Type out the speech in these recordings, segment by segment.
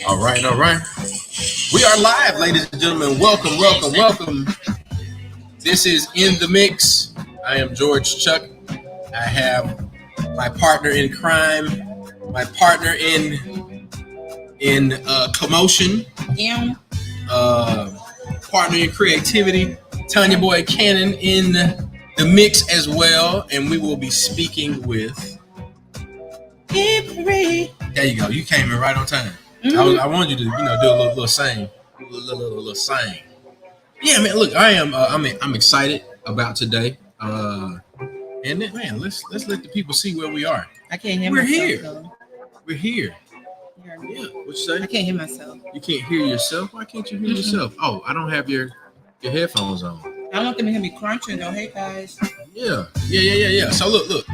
All right, all right. We are live, ladies and gentlemen. Welcome, welcome, welcome. This is In the Mix. I am George Chuck. I have my partner in crime, my partner in commotion, partner in creativity, Tanya Boy Cannon in the mix as well, and we will be speaking with Emily. There you go. You came in right on time. I wanted you to, do a little sing, little sing. Yeah, man. Look, I'm excited about today. And then, man, let's let the people see where we are. I can't hear We're myself. Here. Though. We're here. Yeah. What you say? I can't hear myself. You can't hear yourself? Why can't you hear yourself? Oh, I don't have your headphones on. I don't want them to hear me crunching though. Hey guys. Yeah. So look.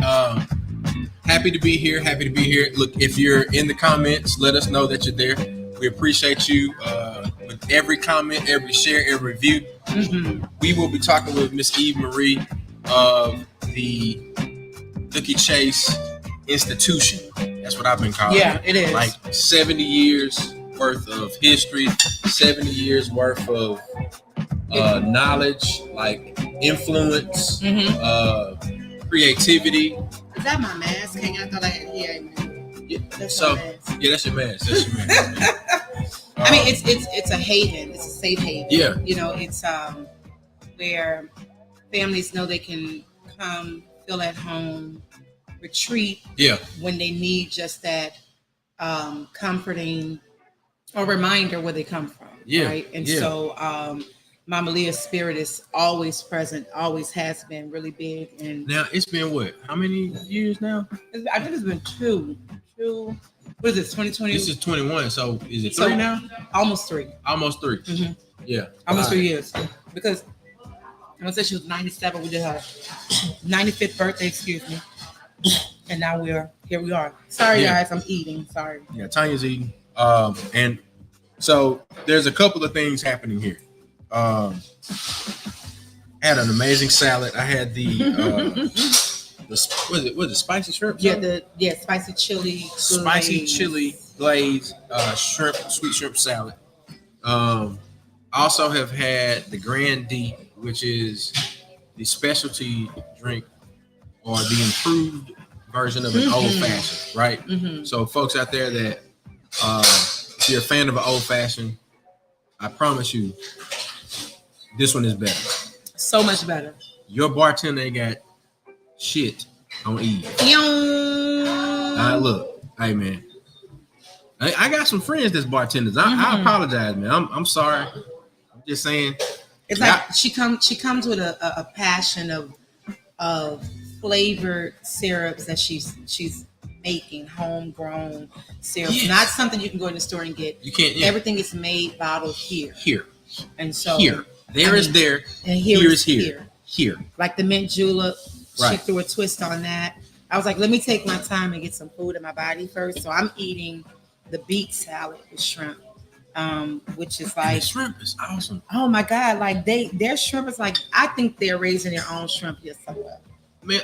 Happy to be here. Look, if you're in the comments, let us know that you're there. We appreciate you with every comment, every share, every review. We will be talking with Miss Eve Marie of the Dooky Chase Institution. That's what I've been calling it. Yeah, it is. Like 70 years worth of history, 70 years worth of knowledge, like influence, creativity. Is that my mask hanging? I thought I had hair in there. Yeah, that's your mask. I mean, it's a haven. It's a safe haven. Yeah. It's where families know they can come, feel at home, retreat. Yeah. When they need just that comforting or reminder where they come from. Yeah. Right. And so Mama Leah's spirit is always present, always has been really big. And now it's been what? How many years now? I think it's been two. What is it? 2020. This is 21. So is it three now? Almost three. Mm-hmm. Yeah. Almost 3 years. Because I want to say she was 97. We did her 95th birthday. Excuse me. And now here we are. Sorry, guys. I'm eating. Sorry. Yeah, Tanya's eating. And so there's a couple of things happening here. I had an amazing salad. I had the spicy shrimp? Spicy chili. Chili glaze shrimp, sweet shrimp salad. Also have had the Grand D, which is the specialty drink or the improved version of an old fashioned, right? So folks out there that if you're a fan of an old fashioned, I promise you this one is better. So much better. Your bartender ain't got shit on Eve. Look, hey man, I got some friends that's bartenders. I apologize, man. I'm sorry. I'm just saying. It's like she comes with a passion of flavored syrups that she's making, homegrown syrups. Yes. Not something you can go in the store and get. You can't. Yeah. Everything is made, bottled here. And so there is there, and here is here. Like the mint julep, she threw a twist on that. I was like, let me take my time and get some food in my body first. So I'm eating the beet salad with shrimp, which is like, and the shrimp is awesome. Oh my God! Like their shrimp is like, I think they're raising their own shrimp here somewhere. Man,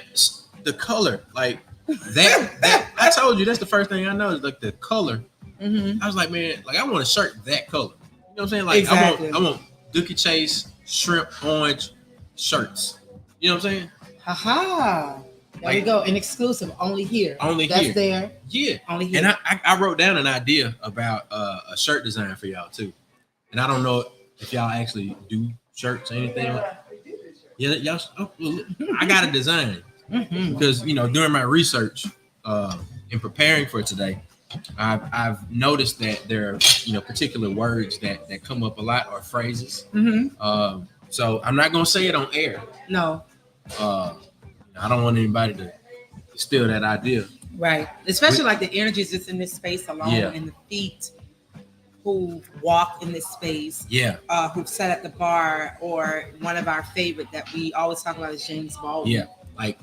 the color, like that I told you that's the first thing I noticed, like the color. I was like, man, like I want a shirt that color. You know what I'm saying? Like exactly. I want Dooky Chase shrimp orange shirts. You know what I'm saying? Haha. There you go. An exclusive. Only here. That's there. Yeah. Only here. And I wrote down an idea about a shirt design for y'all too. And I don't know if y'all actually do shirts or anything. Yeah, y'all. I got a design because during my research in preparing for today, I've noticed that there are particular words that come up a lot or phrases. So I'm not gonna say it on air. No. I don't want anybody to steal that idea. Right. Especially like the energies that's in this space alone and the feet who walk in this space. Yeah. Who sat at the bar, or one of our favorite that we always talk about is James Baldwin. Yeah. Like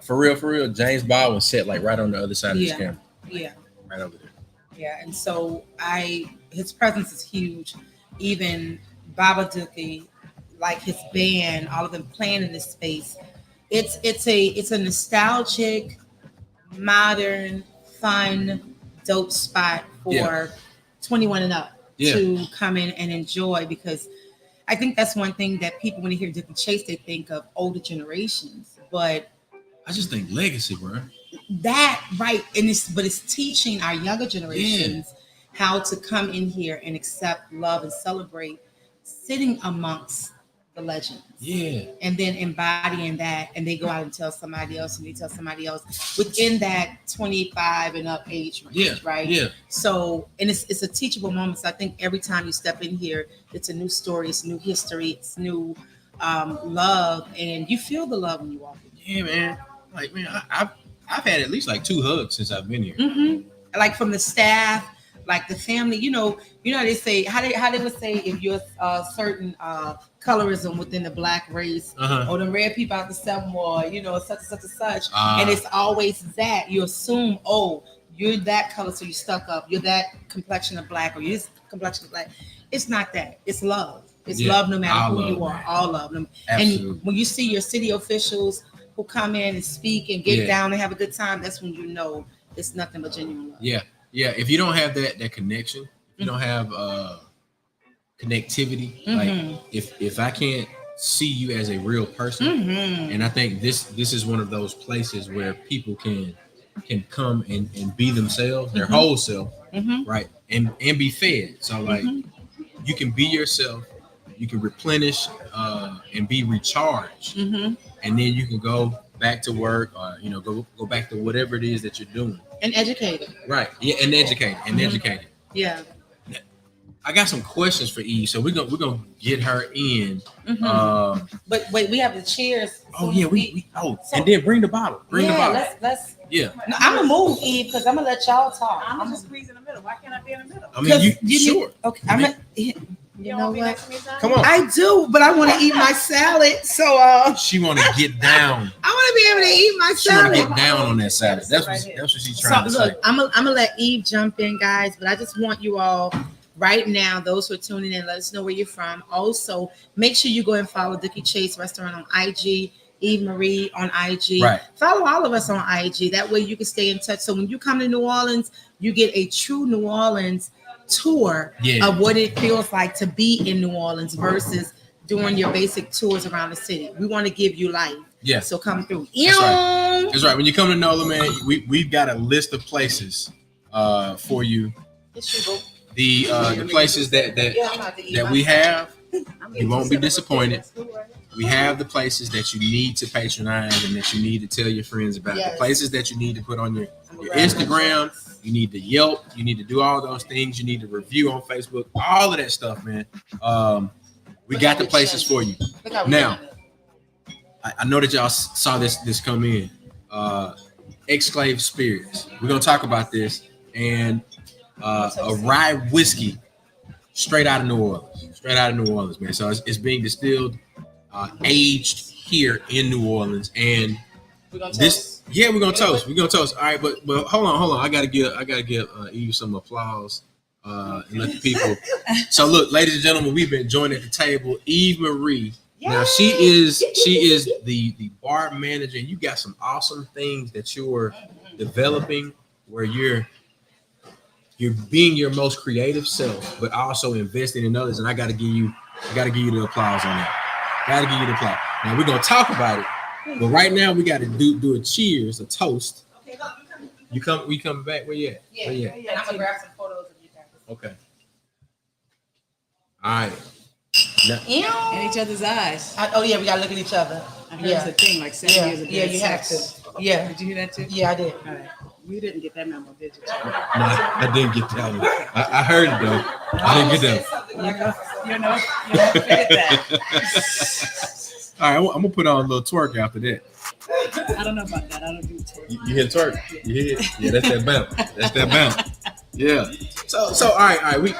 for real, James Baldwin sat like right on the other side of this camera. Yeah. Right over there. Yeah. And so his presence is huge. Even Baba Dooky, like his band, all of them playing in this space. It's a nostalgic, modern, fun, dope spot for 21 and up to come in and enjoy, because I think that's one thing that people, when they hear Dooky Chase, they think of older generations, but I just think legacy, bro. That right, and it's teaching our younger generations how to come in here and accept, love, and celebrate sitting amongst the legends. Yeah. And then embodying that, and they go out and tell somebody else, and they tell somebody else within that 25 and up age range, right? Yeah. So, and it's a teachable moment. So I think every time you step in here, it's a new story, it's new history, it's new love, and you feel the love when you walk in. Yeah, man. Like, man, I've had at least like 2 hugs since I've been here. Mm-hmm. Like from the staff, like the family. You know, they say how they would say if you're certain colorism within the black race, or the red people out the Seven, or such and such, and it's always that you assume, oh, you're that color, so you stuck up. You're that complexion of black, or you're this complexion of black. It's not that. It's love. It's love, no matter who you are. Man. All love them. Absolutely. And when you see your city officials who come in and speak and get down and have a good time, that's when you know it's nothing but genuine love. Yeah. If you don't have that connection, if you don't have connectivity, like if I can't see you as a real person, and I think this is one of those places where people can come and be themselves, their whole self, right, and be fed. So like you can be yourself, you can replenish and be recharged, and then you can go back to work, or go back to whatever it is that you're doing. And educated. Right. Yeah, and educated. Yeah. I got some questions for Eve, so we're gonna get her in. But wait, we have the chairs. Oh yeah, and then bring the bottle. Bring the bottle. Let's. Yeah. No, I'm gonna move Eve because I'm gonna let y'all talk. I'm just squeeze in the middle. Why can't I be in the middle? I mean, you sure? Okay. I'm gonna. You know what? Come on. I do, but I want to eat my salad. So she want to get down. I want to be able to eat my salad. She want to get down on that salad. That's what she's trying to say. I'm gonna let Eve jump in, guys. But I just want you all right now, those who are tuning in, let us know where you're from. Also, make sure you go and follow Dooky Chase Restaurant on IG. Eve Marie on IG. Right. Follow all of us on IG. That way you can stay in touch. So when you come to New Orleans, you get a true New Orleans tour of what it feels like to be in New Orleans versus doing your basic tours around the city. We want to give you life. Yeah. So come through. That's right. When you come to NOLA, man, we've got a list of places for you. The places that we have, you won't be disappointed. We have the places that you need to patronize and that you need to tell your friends about. The places that you need to put on your Instagram. You need to Yelp. You need to do all those things. You need to review on Facebook. All of that stuff, man. We got the places for you. Now, I know that y'all saw this come in. Exclave Spirits. We're gonna talk about this, and a rye whiskey straight out of New Orleans, man. So it's being distilled, aged here in New Orleans, and we're gonna toast. We're gonna toast. All right, but hold on. I gotta give Eve some applause and let the people. So look, ladies and gentlemen, we've been joined at the table. Eve Marie. Now she is the bar manager. You got some awesome things that you're developing where you're being your most creative self, but also investing in others. And I gotta give you the applause on that. Gotta give you the applause. Now we're gonna talk about it. But right now we got to do a cheers, a toast. We come back. Where you at? Yeah. I'm gonna grab some photos of you guys. Okay. All right. Now, in each other's eyes. We gotta look at each other. I heard it's a thing like 7 years ago. Yeah, you have to. Yeah. Did you hear that too? Yeah, I did. All right. You didn't get that memo, did you? No, I didn't get that one. I heard it though. I didn't get that. You know, forget that. All right, I'm gonna put on a little twerk after that. I don't know about that. I don't do twerk. You hit twerk? You hit it? Yeah, that's that bounce. Yeah. So all right. We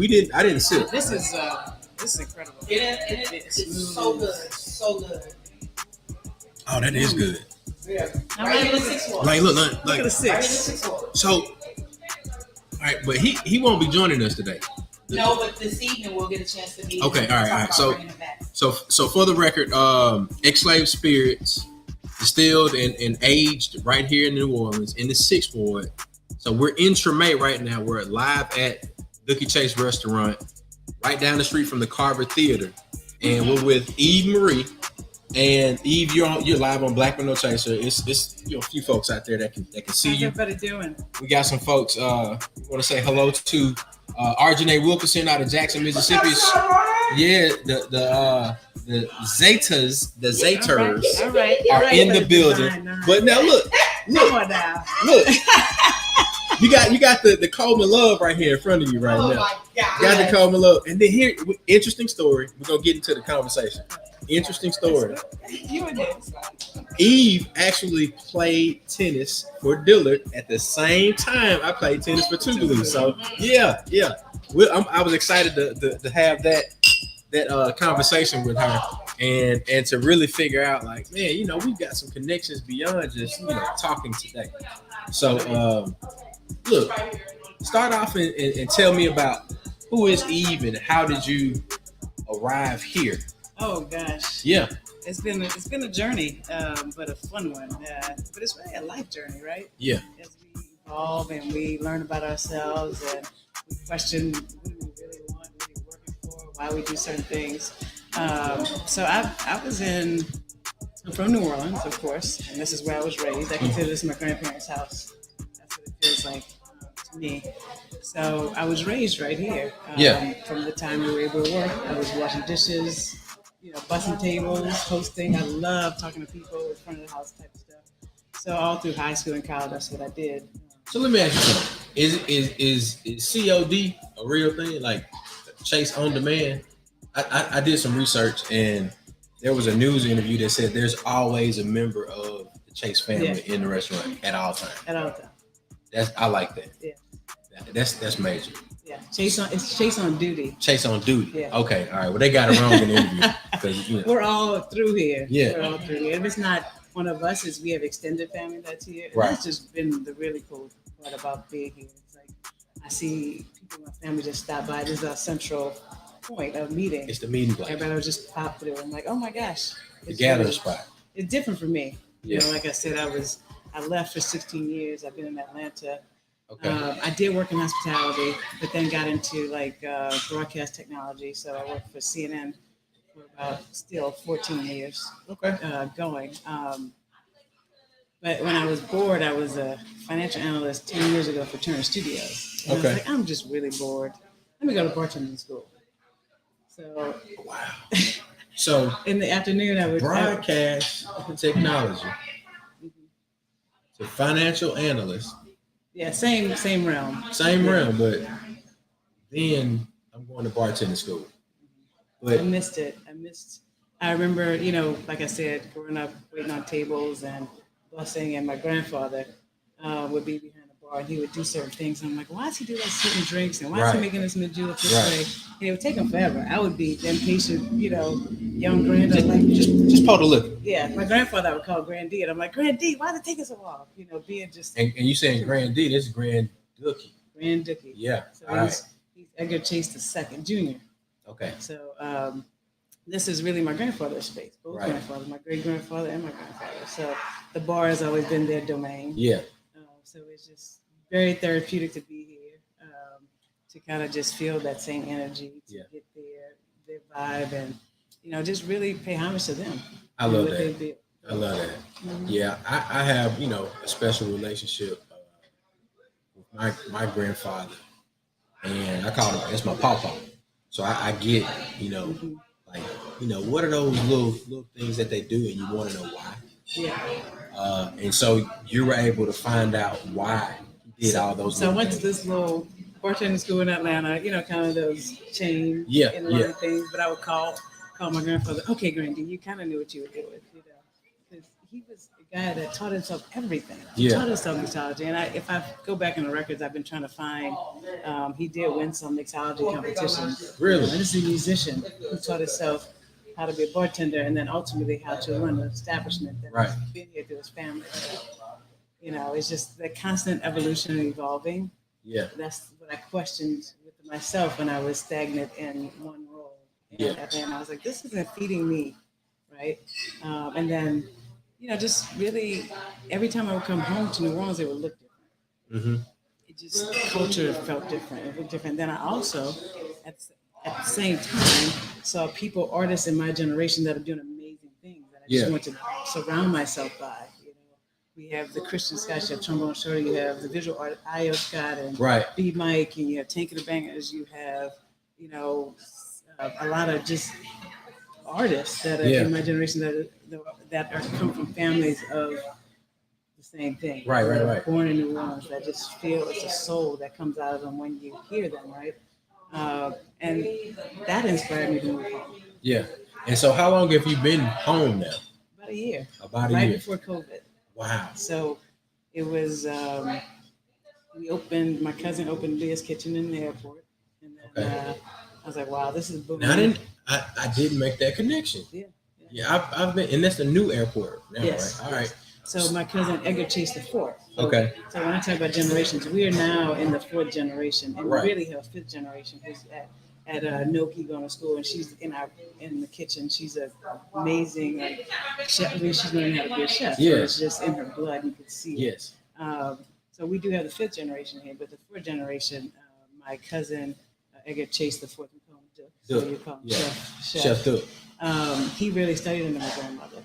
didn't. I didn't sip. This is incredible. It's so good. So good. Oh, that is good. Yeah. Right in the 6-4. Like look. Look at the 6. Right in the 6-4. So, all right, but he won't be joining us today. No, but this evening we'll get a chance to meet. Okay, all right. So for the record, Exclave Spirits, distilled and aged right here in New Orleans in the 6th Ward. So we're in Treme right now. We're live at Dooky Chase Restaurant, right down the street from the Carver Theater, and we're with Eve Marie. And Eve, you're live on Black Men No Chaser. It's a few folks out there that can see How's you. everybody doing? We got some folks. We want to say hello to Arjanae Wilkerson out of Jackson, Mississippi. Yeah, the Zaters All right. are in the building. But now look. Come on now. Look, you got the Coleman Love right here in front of you right now. My God. You got the Coleman Love, and then here, interesting story. We're gonna get into the conversation. Interesting story. You and this. Eve actually played tennis for Dillard at the same time I played tennis for Tougaloo. So yeah. I was excited to have that conversation with her and to really figure out, like, man, we've got some connections beyond just talking today. So look, start off and tell me about who is Eve and how did you arrive here? Oh gosh. Yeah. It's been a journey, but a fun one. But it's really a life journey, right? Yeah. As we evolve and we learn about ourselves and we question what do we really want, what are we working for, why we do certain things. So I'm from New Orleans, of course, and this is where I was raised. I consider this my grandparents' house. That's what it feels like to me. So I was raised right here. From the time we were able to work, I was washing dishes, bussing tables, hosting. I love talking to people in front of the house type of stuff. So all through high school and college, that's what I did. So let me ask you something. Is COD a real thing? Like Chase on Demand? I did some research and there was a news interview that said there's always a member of the Chase family in the restaurant at all times. At all times. I like that. Yeah. That's major. Yeah. It's Chase on duty. Chase on duty. Yeah. Okay. All right. Well, they got it wrong in the interview. 'Cause, We're all through here. Yeah. We're all through here. If it's not one of us, we have extended family that's here. And Right. that's just been the really cool part about being here. It's like I see people in my family just stop by. This is our central point of meeting. it's the meeting place. Everybody will just pop through. I'm like, oh my gosh. The gathering spot. It's different for me. Yeah. Like I said, I left for 16 years. I've been in Atlanta. Okay. I did work in hospitality, but then got into broadcast technology. So I worked for CNN for about still 14 years Okay. going. But when I was bored, I was a financial analyst 10 years ago for Turner Studios. And I was like, I'm just really bored. Let me go to bartending school. So Wow. So in the afternoon, I would broadcast technology to financial analyst. Yeah, same realm. Same realm, but then I'm going to bartending school. I But missed it. I remember, like I said, growing up waiting on tables and bussing, and my grandfather would be behind the bar and he would do certain things. And I'm like, why does he do like certain drinks? And why is he making this medjool this way? And it would take him forever. I would be the impatient, young granddad. Like, just pour the liquor. yeah, my grandfather I would call Grand D. And I'm like, Grand D, why is it taking so long? Being just And you saying Grand D, this is Grand Dooky. Grand Dooky. Yeah. So All he's Edgar Chase II, Jr. Okay. So this is really my grandfather's space. Both Right. grandfathers, my great grandfather and my grandfather. So the bar has always been their domain. Yeah. So it's just very therapeutic to be here, to kind of just feel that same energy, to get their vibe, and just really pay homage to them. I love what they that. do. I love that. Mhm. Yeah, I have, a special relationship with my grandfather, and I call him, it's my pawpaw. So I get, Mhm. like, what are those little things that they do, and you want to know why. Yeah. And so you were able to find out why he did all those. So I little went to things. this little bartending school in Atlanta, kind of those chain and things. But I would call my grandfather. Okay, Grandy, you kind of knew what you were doing, because he was a guy that taught himself everything. He taught himself mixology, and if I go back in the records, I've been trying to find. He did win some mixology competitions. Really? And this is a musician who taught himself how to be a bartender, and then ultimately how to run an establishment that's been here through his family. So, it's just the constant evolution and evolving. Yeah. That's what I questioned with myself when I was stagnant in one role. And I was like, this isn't feeding me, right? And then, just really, every time I would come home to New Orleans, it would look different. Mm-hmm. it just culture felt different. It looked different. Then I also, at the same time, saw artists in my generation that are doing amazing things that I just want to surround myself by. You know, we have the Christian Scott, you have Trombone Shorty, you have the visual art, I.O. Scott and B. Mike, and you have Tank of the Bangers, you have, you know, a lot of just artists that are in my generation that are come from families of the same thing. Right. Born in New Orleans, that just feel it's a soul that comes out of them when you hear them, right? And that inspired me to move home. Yeah. And so how long have you been home now? About a year. Right before COVID. Wow. So it was, my cousin opened Leah's Kitchen in the airport. And then I was like, wow, this is booming. Now, I didn't make that connection. Yeah, I've been, and that's the new airport now, right? All right. So my cousin Edgar Chase IV. So when I talk about generations, we are now in the fourth generation, and we really have fifth generation who's at Noki going to school, and she's in the kitchen. She's an amazing chef. I mean, she's learning how to be a chef. So it's just in her blood. You can see it. So we do have the fifth generation here, but the fourth generation, my cousin Edgar Chase IV, we call him Duke. So you call him Chef Duke. He really studied under my grandmother.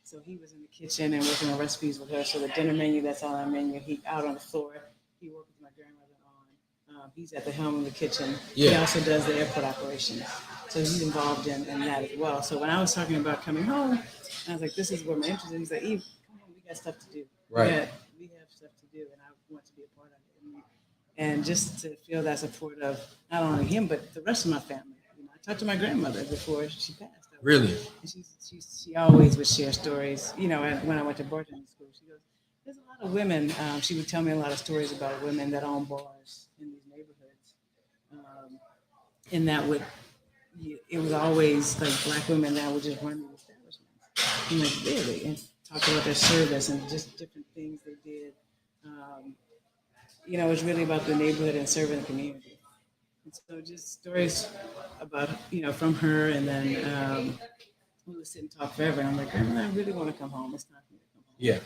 So he was in the kitchen and working on recipes with her. So the dinner menu, that's on our menu. He out on the floor. He worked with my grandmother on. He's at the helm of the kitchen. He also does the airport operations. So he's involved in that as well. So when I was talking about coming home, I was like, this is where my interest is. He's like, Eve, come on, we got stuff to do. Right. We have stuff to do, and I want to be a part of it. And just to feel that support of not only him, but the rest of my family. You know, I talked to my grandmother before she passed. Really? And she always would share stories. You know, when I went to bartending school, she goes, there's a lot of women. She would tell me a lot of stories about women that own bars in these neighborhoods. And it was always like Black women that would just run the establishments. I'm like, really? And talk about their service and just different things they did. You know, it's really about the neighborhood and serving the community. And so just stories about, you know, from her, and then we would sit and talk forever. And I'm like, Grandma, I really want to come home. It's time for me to come home. Yeah.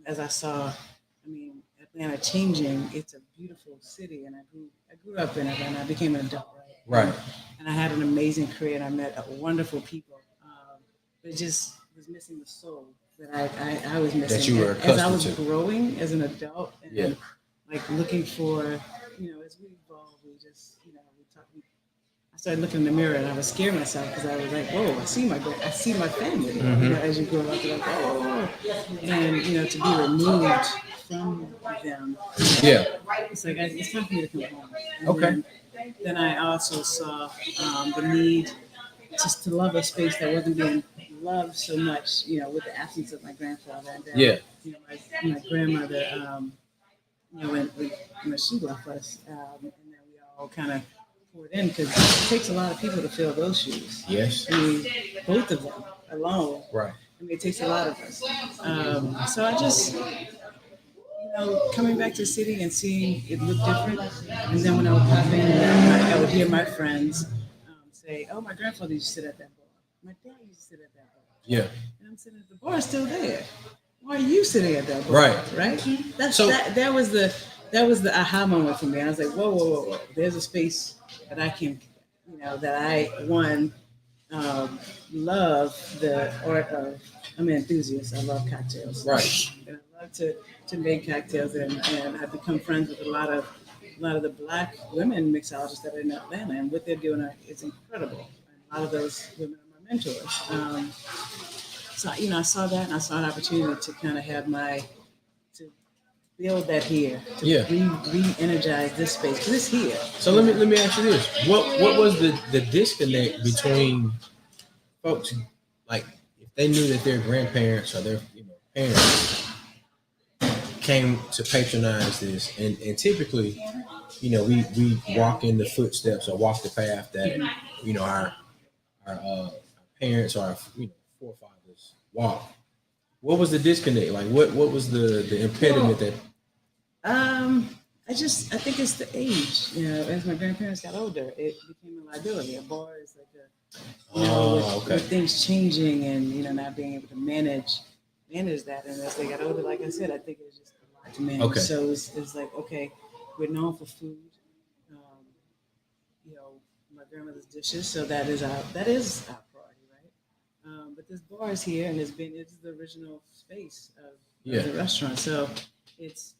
As I saw, I mean, Atlanta changing, it's a beautiful city, and I grew up in Atlanta. I became an adult, right? And I had an amazing career, and I met wonderful people. But it just was missing the soul that I was missing. That you were accustomed as I was to. growing as an adult, and like looking for, you know, as we evolve, we just, you know, I started looking in the mirror, and I was scared myself because I was like, whoa, I see my family. Mm-hmm. You know, as you grow up, you're like, oh, and you know, to be removed from them. Yeah. It's like it's time for me to come home. And then I also saw the need just to love a space that wasn't being loved so much, you know, with the absence of my grandfather. And then, you know, my grandmother, you know, when she left us, and then we all kind of poured in, because it takes a lot of people to fill those shoes. Yes. I mean, both of them alone. Right. I mean, it takes a lot of us. So I just, you know, coming back to the city and seeing it look different. And then when I would pop in, I would hear my friends say, oh, my grandfather used to sit at that bar. My dad used to sit at that bar. Yeah. And I'm sitting at the bar, still there. Why are you sitting at that bar? Right. That was the aha moment for me. I was like, whoa. There's a space that I can, you know, that I love the art of. I'm an enthusiast. I love cocktails. Right. And I love to make cocktails, and I've become friends with a lot of the Black women mixologists that are in Atlanta, and what they're doing is incredible. And a lot of those women are my mentors. So, you know, I saw that, and I saw an opportunity to kind of have to build that here, to re-energize this space, because it's here. So let me ask you this: what was the disconnect between folks, like if they knew that their grandparents or their parents came to patronize this, and typically, you know, we walk in the footsteps or walk the path that you know our parents or our forefathers walk. What was the disconnect? Like what was the impediment that? I think it's the age. You know, as my grandparents got older, it became a liability. A bar is like with things changing and, you know, not being able to manage that. And as they got older, like I said, I think it was just a lot to manage. Okay. So it's like, okay, we're known for food. You know, my grandmother's dishes, so that is our priority, right? But this bar is here, and it's the original space of the restaurant. So it's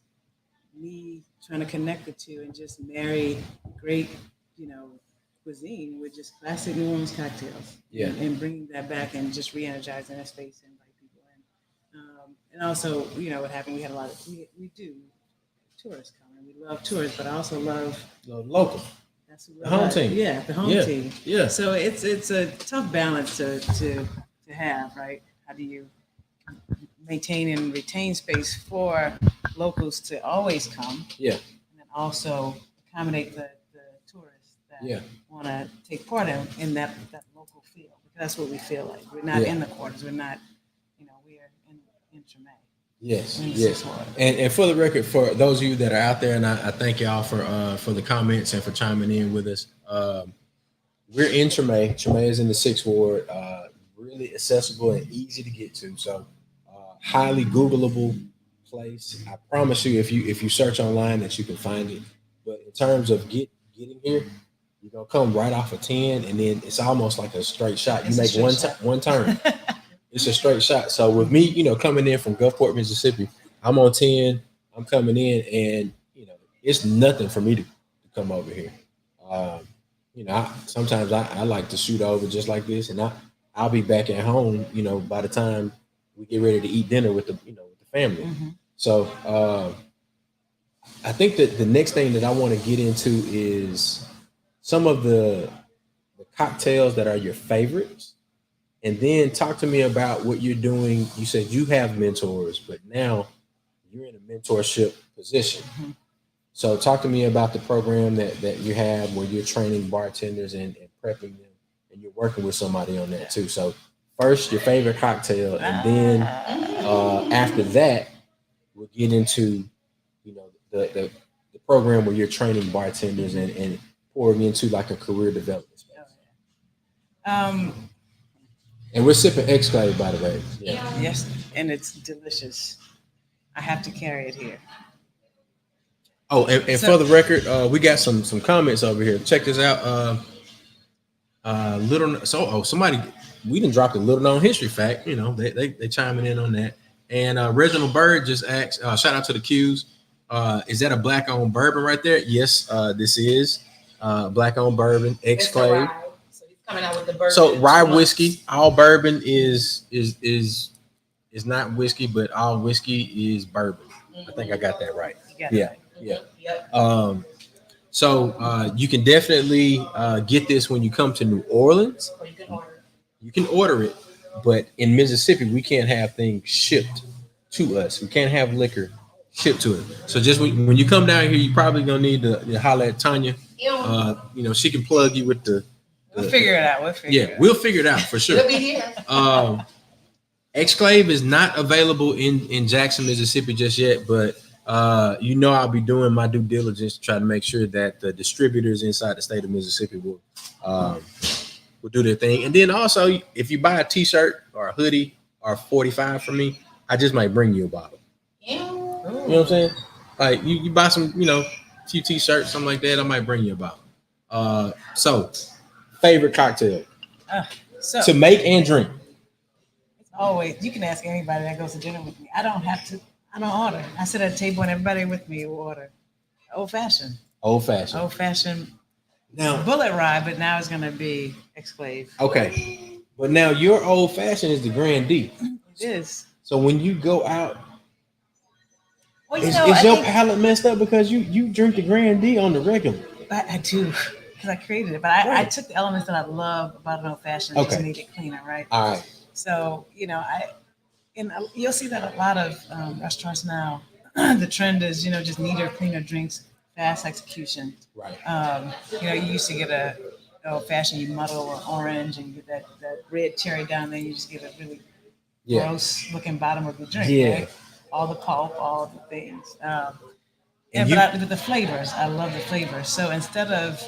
me trying to connect the two and just marry great, you know, cuisine with just classic New Orleans cocktails. Yeah. And bringing that back and just re-energizing that space and invite people in. And also, you know, what happened, we had a lot of, we do tourists coming. We love tourists, but I also love local. That's the home team. Yeah, the home team. Yeah. So it's a tough balance to have, right? How do you maintain and retain space for locals to always come? Yeah. And then also accommodate the tourists that want to take part in that local feel. Because that's what we feel like. We're not in the quarters. We're not, you know, we're in Treme. Yes, yes. And for the record, for those of you that are out there, and I thank y'all for the comments and for chiming in with us. We're in Treme. Treme is in the 6th Ward. Really accessible and easy to get to. So highly Googleable place. I promise you, if you search online, that you can find it. But in terms of getting here, you're gonna come right off of 10, and then it's almost like a straight shot. You make one turn. It's a straight shot. So with me, you know, coming in from Gulfport, Mississippi, I'm on 10. I'm coming in, and you know, it's nothing for me to come over here. You know, sometimes I like to shoot over just like this, and I'll be back at home, you know, by the time we get ready to eat dinner with the family. Mm-hmm. So I think that the next thing that I want to get into is some of the cocktails that are your favorites. And then talk to me about what you're doing. You said you have mentors, but now you're in a mentorship position. Mm-hmm. So talk to me about the program that you have where you're training bartenders and prepping them, and you're working with somebody on that too. So first, your favorite cocktail, and then after that, we'll get into, you know, the program where you're training bartenders and pouring into like a career development space. And we're sipping Exclave, by the way. Yeah. Yes, and it's delicious. I have to carry it here. Oh, and so, for the record, we got some comments over here. Check this out. Somebody, we didn't drop the little known history fact. You know, they chiming in on that. And Reginald Bird just asked, shout out to the Qs. Is that a black owned bourbon right there? Yes, this is black owned bourbon, Exclave. Coming out with the bourbon. So rye whiskey, all bourbon is not whiskey, but all whiskey is bourbon. Mm-hmm. I think I got that right. Yeah. Yep. So you can definitely get this when you come to New Orleans. Or you can order it, but in Mississippi we can't have things shipped to us. We can't have liquor shipped to it. So just when you come down here, you probably gonna need to holler at Tanya. You know, she can plug you with the. We'll figure it out. We'll figure it out for sure. We'll be here. Exclave is not available in Jackson, Mississippi just yet, but you know, I'll be doing my due diligence to try to make sure that the distributors inside the state of Mississippi will do their thing. And then also, if you buy a T-shirt or a hoodie or 45 from me, I just might bring you a bottle. Yeah. You know what I'm saying? Like you buy some, you know, a few T-shirts, something like that, I might bring you a bottle. So. Favorite cocktail to make and drink? It's always, you can ask anybody that goes to dinner with me. I don't order. I sit at a table and everybody with me will order old fashioned. Now bullet rye, but now it's gonna be Exclave. Okay, but now your old fashioned is the Grand D. It is. So when you go out, is your palate messed up because you drink the Grand D on the regular? I do. I created it, but I took the elements that I love about an old fashioned to make it cleaner, right? All right. So you'll see that a lot of restaurants now. The trend is, you know, just neater, cleaner drinks, fast execution. Right. You know, you used to get a old fashioned, you muddle or orange, and you get that red cherry down there. You just get a really gross looking bottom of the drink. Yeah. Right? All the pulp, all the things. But the flavors, I love the flavors. So instead of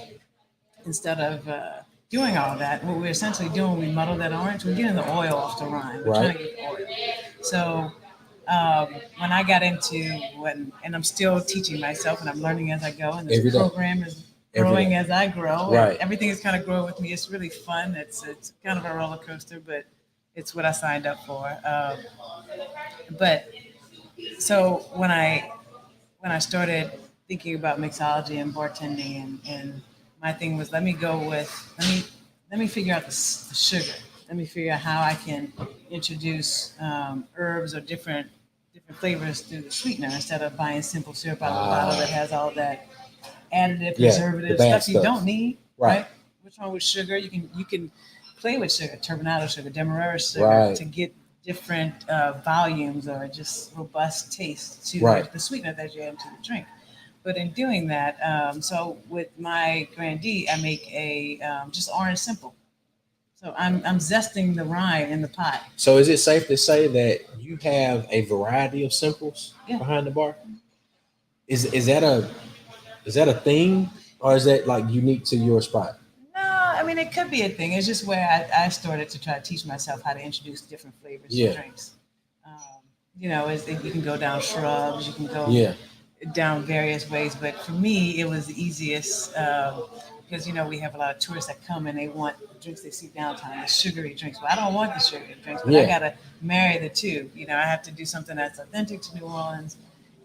doing all that, what we're essentially doing, we muddle that orange, we're getting the oil off the rind. We're trying to get oil. So when I got into and I'm still teaching myself and I'm learning as I go, and this Every day. program is growing as I grow. Right. And everything is kind of growing with me. It's really fun. It's kind of a roller coaster, but it's what I signed up for. But so when I started thinking about mixology and bartending, and my thing was, let me figure out the sugar. Let me figure out how I can introduce herbs or different flavors through the sweetener instead of buying simple syrup out of the bottle that has all that additive, preservative stuff you don't need. Right. What's wrong with sugar? You can play with sugar, turbinado sugar, demerara sugar, to get different volumes or just robust taste to the sweetener that you add into the drink. But in doing that, so with my Grandee, I make a just orange simple. So I'm zesting the rind in the pot. So is it safe to say that you have a variety of simples behind the bar? Is that a thing, or is that like unique to your spot? No, I mean it could be a thing. It's just where I started to try to teach myself how to introduce different flavors to drinks. You can go down shrubs, you can go down various ways, but for me it was the easiest because we have a lot of tourists that come and they want drinks they see downtown, the sugary drinks. Well, I don't want the sugary drinks, but I gotta marry the two. I have to do something that's authentic to New Orleans,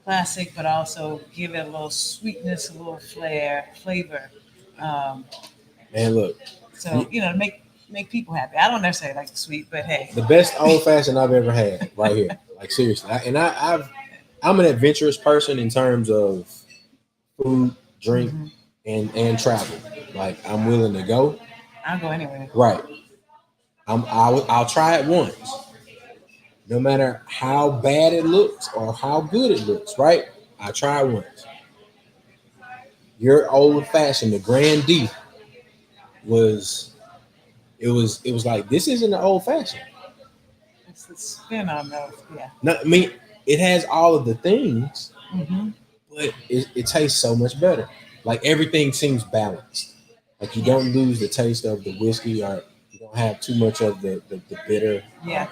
classic, but also give it a little sweetness, a little flavor. Man, look. So to make people happy. I don't necessarily like the sweet, but hey, the best old fashioned I've ever had, right here. Like seriously, I'm an adventurous person in terms of food, drink, and travel. Like I'm willing to go. I'll go anywhere. Right. I'll try it once, no matter how bad it looks or how good it looks. Right. I try it once. Your old fashioned, the Grandee, was like, this isn't an old fashioned. It's the spin on those. Yeah. No, I mean, it has all of the things, but it tastes so much better. Like everything seems balanced. Like you don't lose the taste of the whiskey, or you don't have too much of the bitter. Yeah.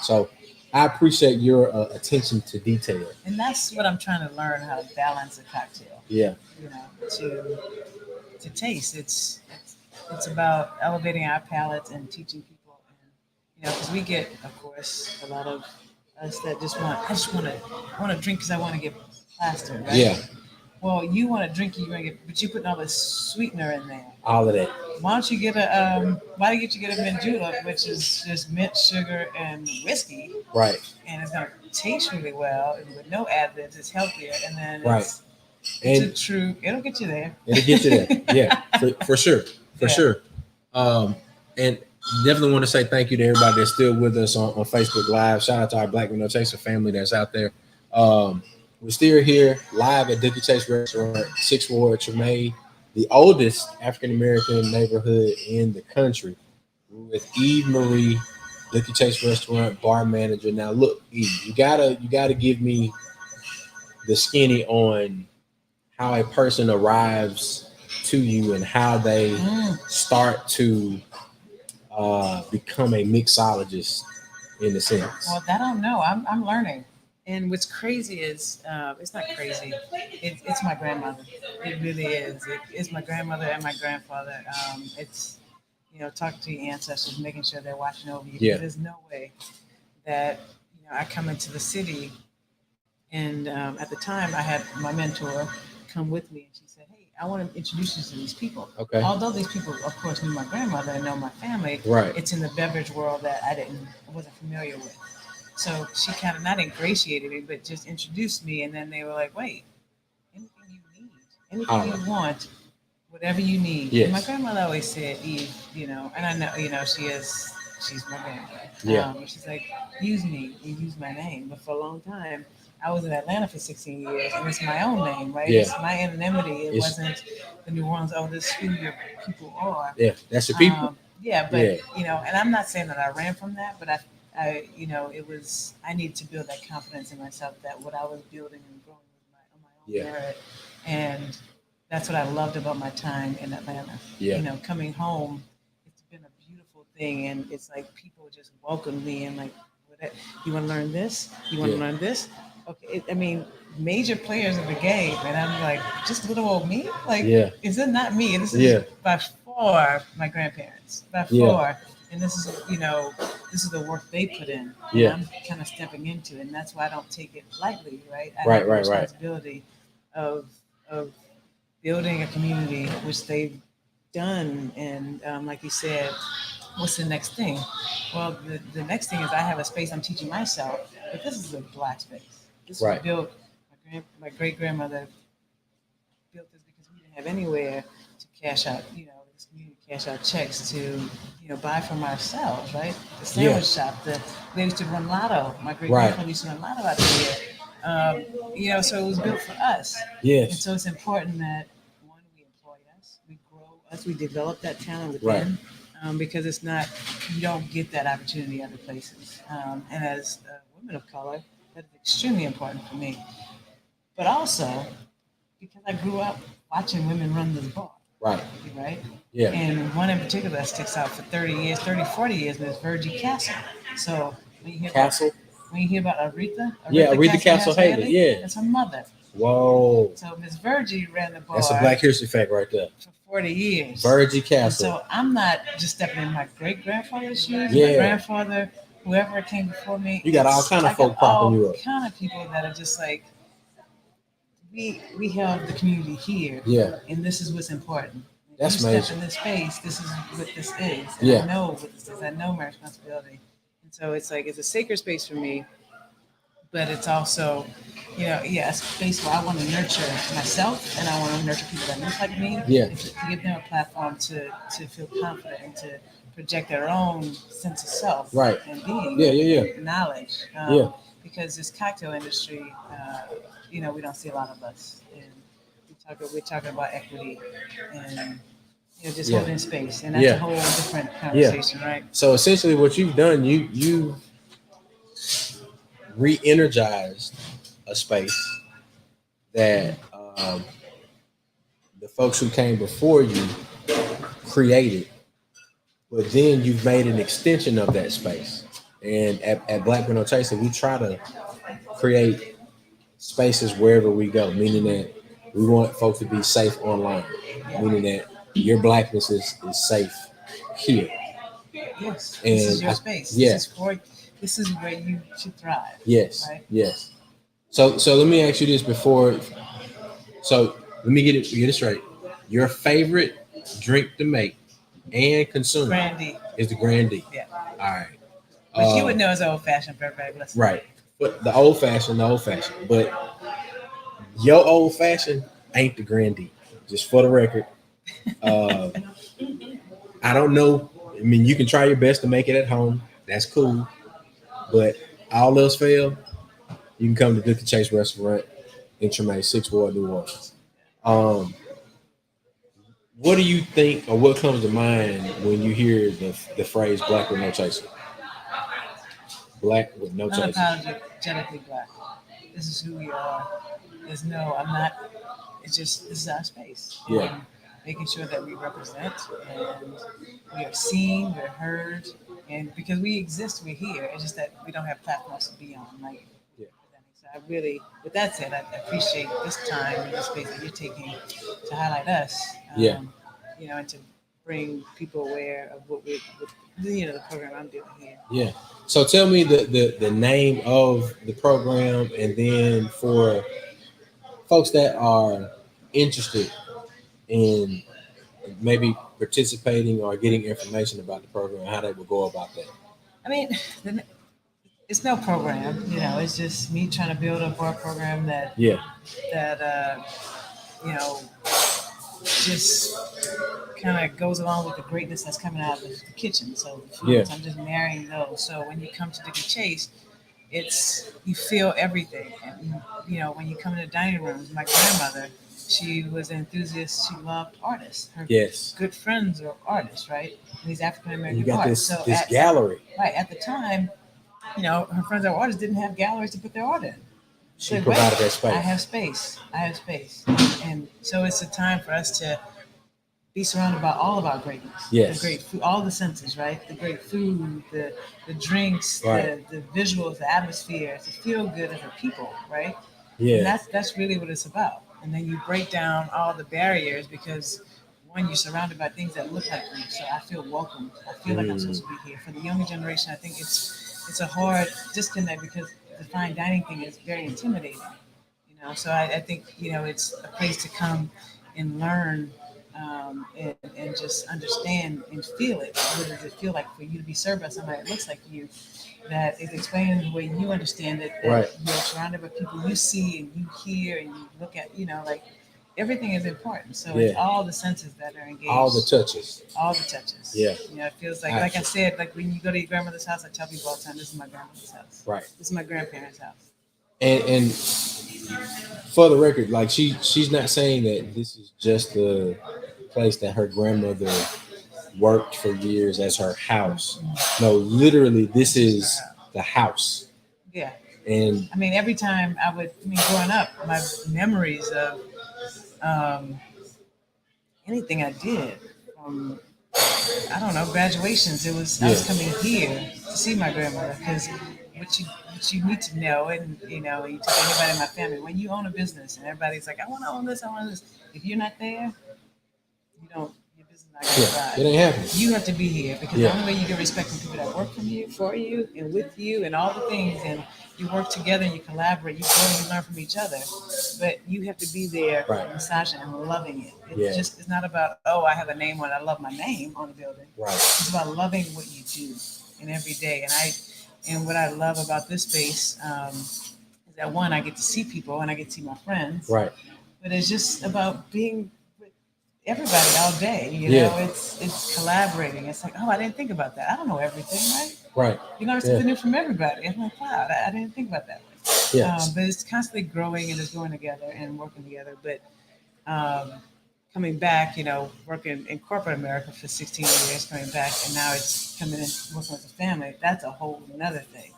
So I appreciate your attention to detail. And that's what I'm trying to learn, how to balance a cocktail. Yeah. To taste. It's about elevating our palates and teaching people, and because we get, of course, a lot of us that I want to drink because I want to get plastered, right? Yeah. Well, you want to drink, but you putting all this sweetener in there. All of that. Why don't you get a mint julep, which is just mint, sugar, and whiskey, right? And it's gonna taste really well, and with no additives. It's healthier, and then it'll get you there. It'll get you there. Yeah, for sure. For sure. And definitely want to say thank you to everybody that's still with us on Facebook Live. Shout out to our Black Window Chaser family that's out there. We're still here live at Dooky Chase Restaurant, 6th Ward, Treme, the oldest African-American neighborhood in the country. We're with Eve Marie, Dooky Chase Restaurant bar manager. Now, look, Eve, you gotta give me the skinny on how a person arrives to you and how they start to become a mixologist in a sense. Well, I don't know. I'm learning. And what's crazy is, it's not crazy. It's my grandmother. It really is. It's my grandmother and my grandfather. It's, talking to your ancestors, making sure they're watching over you. Yeah. There's no way that, I come into the city, and at the time I had my mentor come with me, and she said, hey, I want to introduce you to these people. Okay. Although these people, of course, knew my grandmother and know my family, right? It's in the beverage world that I wasn't familiar with. So she kind of not ingratiated me, but just introduced me. And then they were like, wait, anything you need, anything you want, whatever you need. Yes. And my grandmother always said, Eve, and I know, she's my grandmother. Yeah. She's like, use me, you use my name. But for a long time, I was in Atlanta for 16 years, and it's my own name, right? Yeah. It's my anonymity. It wasn't the New Orleans, this is who your people are. Yeah, that's the people. And I'm not saying that I ran from that, but I needed to build that confidence in myself that what I was building and growing was on my own merit. And that's what I loved about my time in Atlanta. Yeah. Coming home, it's been a beautiful thing. And it's like people just welcomed me and like, You want to learn this? You want to learn this? Okay. I mean, major players of the game, and I'm like, just little old me? Like, is it not me? And this is by far my grandparents, by far. And this is, this is the work they put in. And I'm kind of stepping into it. And that's why I don't take it lightly, right? I have the responsibility of building a community, which they've done. And like you said, what's the next thing? Well, the next thing is I have a space I'm teaching myself, but this is a Black space. This was built, my great grandmother built this because we didn't have anywhere to cash out, this community cash out checks to, buy from ourselves, right? The sandwich shop, they used to run lotto. My great grandfather used to run lotto out there. So it was built for us. Yes. And so it's important that one, we employ us, we grow us, we develop that talent within. Because it's not, you don't get that opportunity other places. And as a woman of color, that is extremely important for me. But also, because I grew up watching women run this bar. Right? Yeah. And one in particular that sticks out for 40 years, Miss Virgie Castle. So when you hear about Aretha Castle Haley, that's her mother. Whoa. So Miss Virgie ran the bar. That's a Black history fact right there. For 40 years. Virgie Castle. And so I'm not just stepping in my great grandfather's shoes. My grandfather, whoever came before me. You got all kind of folk popping you up. All kind of people that are just like, we have the community here. And this is what's important. That's amazing. Step in this space, this is what this is. And I know what this is. I know my responsibility. And so it's like, it's a sacred space for me, but it's also, a space where I want to nurture myself and I want to nurture people that look like me. And to give them a platform to feel confident and to project their own sense of self and being, knowledge. Because this cocktail industry, we don't see a lot of us. And we're talking about equity and just holding space, and that's a whole different conversation, right? So essentially, what you've done, you re-energized a space that the folks who came before you created, but then you've made an extension of that space. And at Black Women Chase, we try to create spaces wherever we go, meaning that we want folks to be safe online, meaning that your Blackness is safe here. Yes, and this is your space. This is where you should thrive. Yes, right? Yes. So let me ask you this before. So let me get it straight. Your favorite drink to make and consume is the Grandee. Yeah. All right. But you would know it's old fashioned for everybody listening. Right. But the old fashioned. But your old fashioned ain't the Grandee. Just for the record. I don't know. I mean, you can try your best to make it at home. That's cool. But all else fail, you can come to Dooky Chase Restaurant in Treme, 6th Ward, New Orleans. What do you think, or what comes to mind when you hear the phrase "Black with no chaser"? Black with no chaser. Unapologetically Black. This is who we are. I'm not. It's just, this is our space. Yeah. And making sure that we represent and we are seen, we're heard, and because we exist, we're here. It's just that we don't have platforms to be on. So I really, with that said, I appreciate this time and the space that you're taking to highlight us. And to bring people aware of what the program I'm doing here. Yeah. So tell me the name of the program, and then for folks that are interested in maybe participating or getting information about the program, how they would go about that. I mean, it's no program, it's just me trying to build up our program that just kind of goes along with the greatness that's coming out of the kitchen. So I'm just marrying those. So when you come to Dooky Chase, you feel everything. And, when you come in the dining rooms, my grandmother, she was an enthusiast. She loved artists. Her good friends are artists, right? And these African American artists. You got this gallery. Right. At the time, her friends that were artists didn't have galleries to put their art in. She provided that space. I have space. And so it's a time for us to be surrounded by all of our greatness. Yes. The great food, all the senses, right? The great food, the drinks, Right. the visuals, the atmosphere, to feel good as a people, right? Yeah. And that's really what it's about. And then you break down all the barriers because one, you're surrounded by things that look like you. So I feel welcome. I feel like I'm supposed to be here. For the younger generation, I think it's a hard disconnect because the fine dining thing is very intimidating. So I think it's a place to come and learn and just understand and feel it. What does it feel like for you to be served by somebody that looks like you? That is explaining the way you understand it. That Right. You're surrounded by people you see and you hear and you look at. Like everything is important. So it's all the senses that are engaged. All the touches. All the touches. Yeah. It feels like I said, like when you go to your grandmother's house, I tell people all the time, this is my grandmother's house. Right. This is my grandparents' house. And for the record, like she's not saying that this is just the place that her grandmother worked for years as her house. No, literally, this is the house. Yeah. And I mean, every time growing up, my memories of anything I did, I don't know, graduations. I was coming here to see my grandmother because what you need to know, and you tell anybody in my family, when you own a business and everybody's like, I want to own this, I want this. If you're not there, your business is not going to thrive. it ain't happening. You have to be here because the only way you get respect from people that work for you, and with you, and all the things, and you work together and you collaborate, you grow and you learn from each other. But you have to be there, massaging and loving it. It's not about, I have a name on it. I love my name on the building. Right. It's about loving what you do in every day. And what I love about this space is that one, I get to see people and I get to see my friends. Right. But it's just about being with everybody all day. It's collaborating. It's like, I didn't think about that. I don't know everything, right? Right. You learn something new from everybody. I'm like, wow, I didn't think about that way. Yes. But it's constantly growing and it's going together and working together. But coming back, working in corporate America for 16 years, coming back, and now it's coming in working with a family. That's a whole another thing.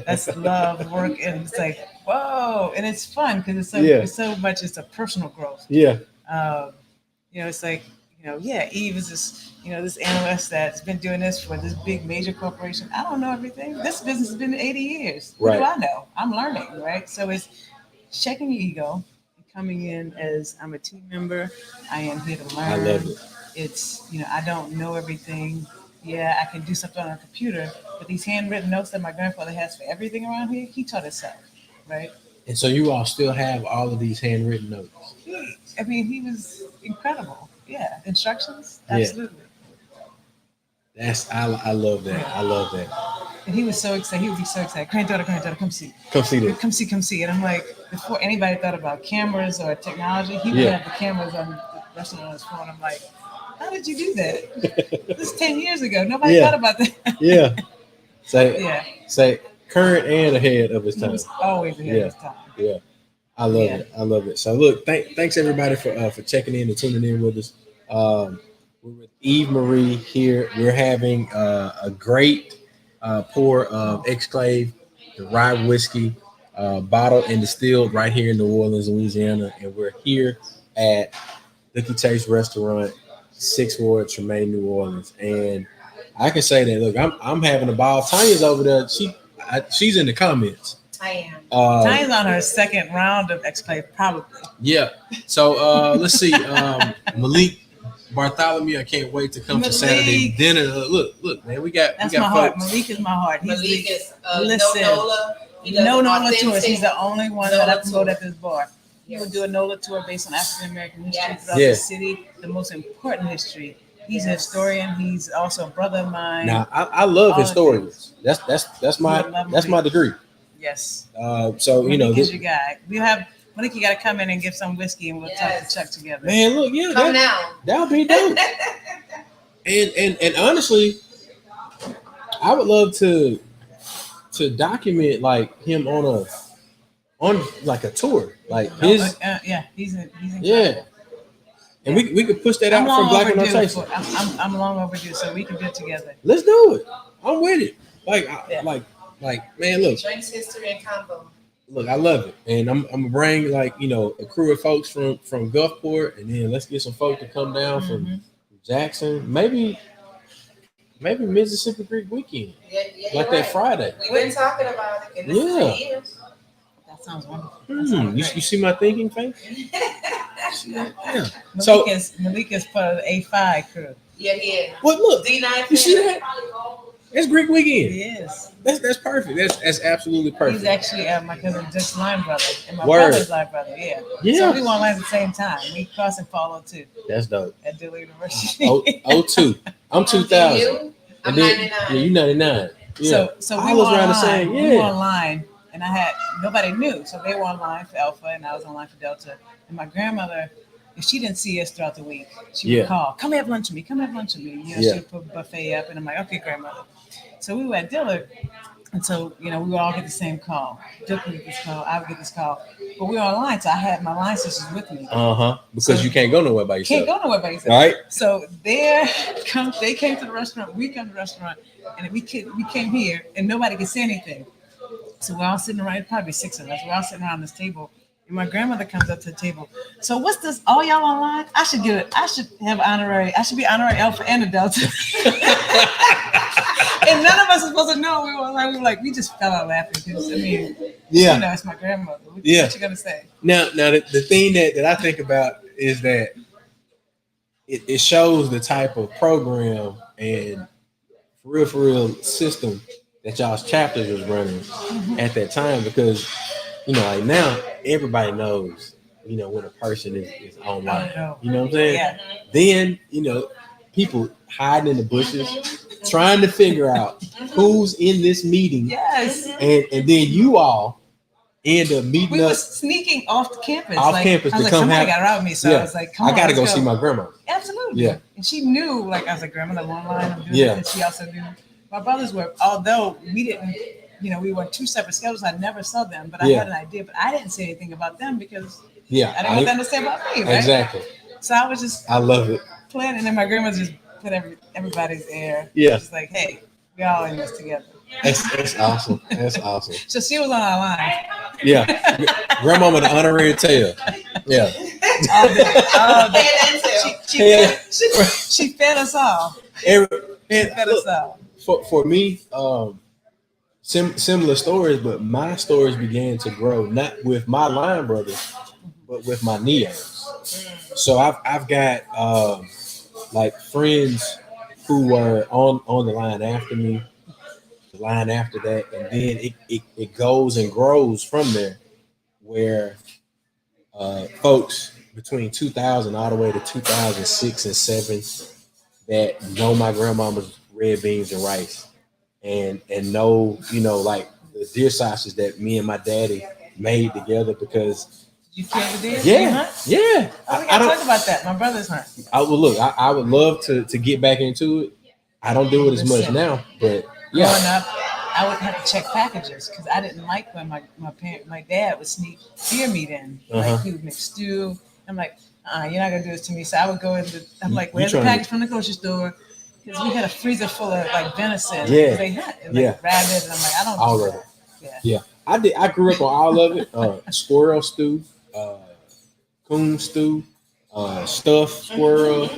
That's love, work, and it's like, whoa, and it's fun because it's so much. It's a personal growth. Yeah. It's like, Eve is this analyst that's been doing this for this big major corporation. I don't know everything. This business has been 80 years. Right. What do I know? I'm learning, right? So it's checking your ego. Coming in as I'm a team member, I am here to learn. I love it. It's, I don't know everything. Yeah, I can do something on a computer, but these handwritten notes that my grandfather has for everything around here, he taught himself, right? And so you all still have all of these handwritten notes. He was incredible. Yeah, instructions, absolutely. I love that. I love that. And he was so excited. He would be so excited. Granddaughter, come see. Come see this. Come see. And I'm like, before anybody thought about cameras or technology, he would have the cameras on the restaurant on his phone. I'm like, how did you do that? This is 10 years ago. Nobody thought about that. Yeah. Say current and ahead of his time. He was always ahead of his time. Yeah. I love it. I love it. So look, thanks everybody for checking in and tuning in with us. We're with Eve Marie here. We're having a great pour of Exclave, the rye whiskey, bottled and distilled right here in New Orleans, Louisiana. And we're here at Dooky Chase Restaurant, 6th Ward, Treme, New Orleans. And I can say that, look, I'm having a ball. Tanya's over there. She's in the comments. I am. Tanya's on her second round of Exclave, probably. Yeah. So let's see. Malik Bartholomew, I can't wait to come to Saturday dinner. Look, man, we got my folks. heart. Malik is my heart. Malik is listen. NOLA. No NOLA tours. He's the only one that I promote at this bar. He will do a NOLA tour based on African American history throughout the city, the most important history. He's a historian. He's also a brother of mine. Now, I love historians. That's my degree. Yes. So Malik is your guy. We have Malik. You got to come in and get some whiskey, and we'll talk to Chuck together. Man, look, come now. That'll be dope. and honestly, I would love to document like him on like a tour, like his. He's incredible. Yeah. And we could push that out from Black and Notation. I'm long overdue, so we can do it together. Let's do it. I'm with it. Like, man, look. Drinks, history, and combo. Look, I love it, and I'm gonna bring a crew of folks from Gulfport, and then let's get some folks to come down Jackson, maybe Mississippi Greek weekend, Yeah, like that Friday. We've been talking about it. Yeah. That sounds wonderful. You see my thinking face? Yeah. Malika's part of the A5 crew. Yeah. What? Look, D9. you see that? That's Greek weekend. He is. That's perfect. That's absolutely perfect. He's actually my cousin Dick's line brother and my Word. brother's line brother. Yeah. Yeah. So we won lines at the same time. We cross and follow too That's dope. at Dillard University. 02. I'm 2000. I'm And then, 99. yeah, you 99. Yeah. So I we was were around the online. same. We were Yeah. online, and nobody knew. So they were online for Alpha, and I was online for Delta. And my grandmother, if she didn't see us throughout the week, she would call, "Come have lunch with me. Come have lunch with me." You know, she would put a buffet up, and I'm like, "Okay, grandmother." So we were at Dillard, and so we would all get the same call. Duke would get this call, I would get this call, but we were online, so I had my line sisters with me. Because you can't go nowhere by yourself. Can't go nowhere by yourself. All right. So they came to the restaurant. We come to the restaurant, and we came here, and nobody could say anything. So we're all sitting around. Probably 6 of us. We're all sitting around this table. And my grandmother comes up to the table. So what's this? All y'all online? I should get it. I should have honorary. I should be honorary Alpha and a Delta. And none of us are supposed to know. We were like, we just fell out laughing because it's my grandmother. What you gonna say? Now the thing that I think about is that it shows the type of program and for real system that y'all's chapters was running at that time, because like now everybody knows when a person is online. You know what I'm saying? Yeah. Then people hiding in the bushes trying to figure out who's in this meeting. Yes. And then you all end up meeting We up was sneaking off campus. campus I was to like, come somebody have. got around me, so I was like, come on, I gotta go let's see my grandma. Absolutely. Yeah. And she knew, I was like, grandma, I'm online, I'm doing Yeah. this. And she also knew my brothers were, although we didn't, we were on 2 separate schedules. I never saw them, but I had an idea. But I didn't say anything about them because I didn't want them to say about me, right? Exactly. So I was just I love it. playing, and then my grandma just put everybody's air. Yeah. She's like, hey, we all in this together. That's awesome. That's awesome. So she was on our line. Yeah. Grandmama the honorary tail. Yeah. All day. She fed us all. For me, similar stories, but my stories began to grow not with my line brothers, but with my neos. So I've got friends who were on the line after me, the line after that, and then it goes and grows from there, where folks between 2000 all the way to 2006 and 7 that know my grandmama's red beans and rice, and know the deer sausage that me and my daddy made together, because you kill the deer? Yeah. Oh, we gotta talk about that. My brother's hunt. I would love to get back into it. I don't do it as much now, but yeah. Growing up, I would have to check packages because I didn't like when my dad would sneak deer meat in. Like he would make stew. I'm like, you're not gonna do this to me. So I would go I'm like, where's the package from the grocery store? Because we had a freezer full of venison. Yeah. They hunt. Rabbit. And I'm like, I don't all do of that. it. Yeah. I grew up on all of it. Squirrel stew, coon stew, stuffed squirrel.